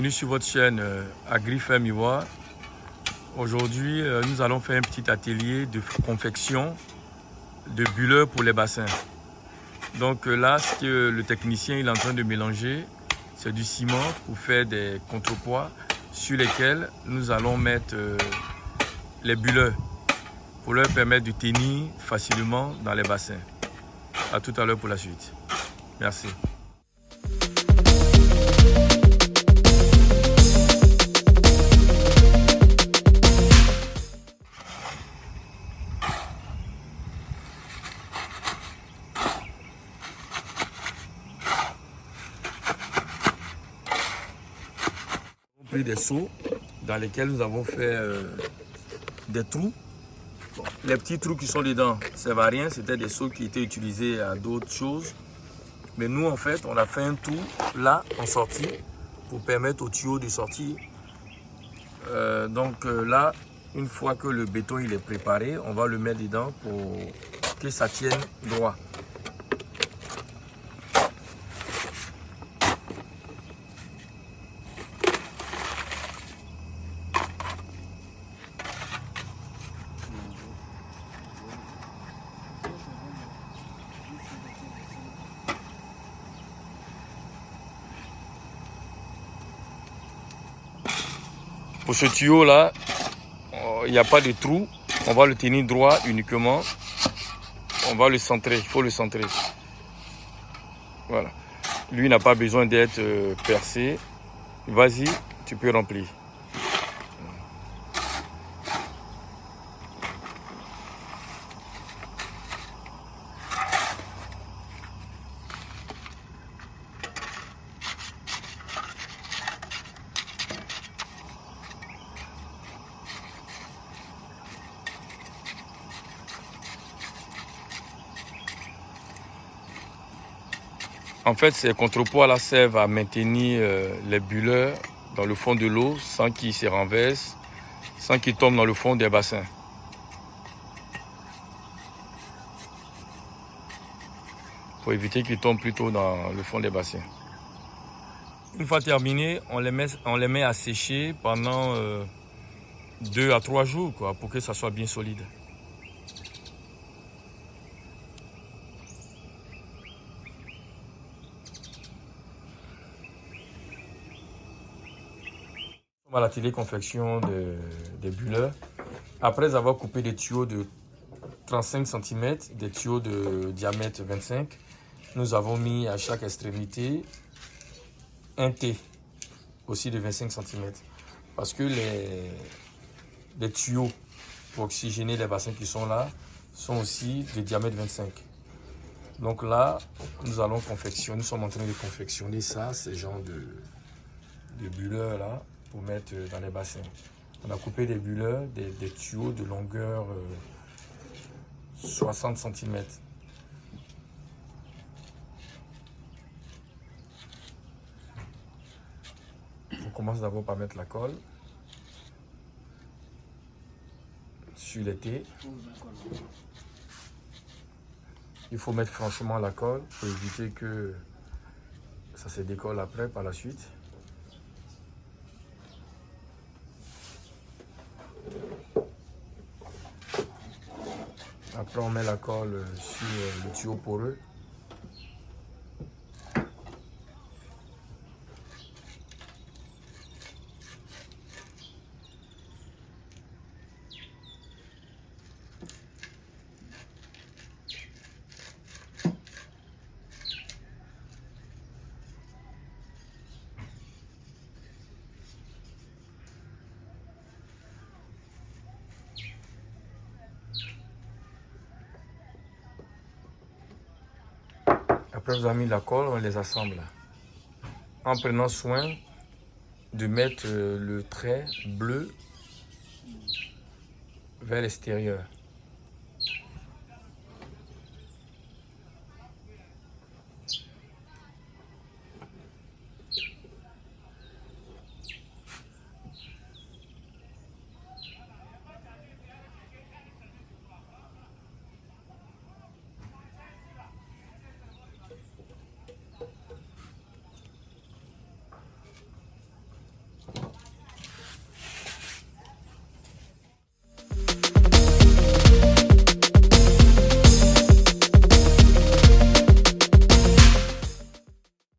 Bienvenue sur votre chaîne AgriFerme Ivoire. Aujourd'hui, nous allons faire un petit atelier de confection de bulleurs pour les bassins. Donc là, ce que le technicien est en train de mélanger, c'est du ciment pour faire des contrepoids sur lesquels nous allons mettre les bulleurs pour leur permettre de tenir facilement dans les bassins. À tout à l'heure pour la suite. Merci. Pris des seaux dans lesquels nous avons fait des trous. Bon, les petits trous qui sont dedans, ça ne servent à rien, c'était des seaux qui étaient utilisés à d'autres choses. Mais nous, en fait, on a fait un trou là en sortie pour permettre au tuyau de sortir. Là, une fois que le béton il est préparé, on va le mettre dedans pour que ça tienne droit. Pour ce tuyau là, il n'y a pas de trou, on va le tenir droit uniquement, on va le centrer, il faut le centrer. Voilà, lui n'a pas besoin d'être percé, vas-y, tu peux remplir. En fait, ces contrepoids là servent à maintenir les bulleurs dans le fond de l'eau sans qu'ils se renversent, sans qu'ils tombent dans le fond des bassins. Pour éviter qu'ils tombent plutôt dans le fond des bassins. Une fois terminé, on les met à sécher pendant 2 à 3 jours pour que ça soit bien solide. On va à l'atelier confection des bulleurs. Après avoir coupé des tuyaux de 35 cm, des tuyaux de diamètre 25, nous avons mis à chaque extrémité un T, aussi de 25 cm. Parce que les tuyaux pour oxygéner les bassins qui sont là sont aussi de diamètre 25. Donc là, nous sommes en train de confectionner ça, ces genres de bulleurs là, pour mettre dans les bassins. On a coupé des bulleurs, des tuyaux de longueur 60 cm. On commence d'abord par mettre la colle sur les T. Il faut mettre franchement la colle pour éviter que ça se décolle après par la suite. Après, on met la colle sur le tuyau poreux. Après, vous avez mis la colle, on les assemble. En prenant soin de mettre le trait bleu vers l'extérieur.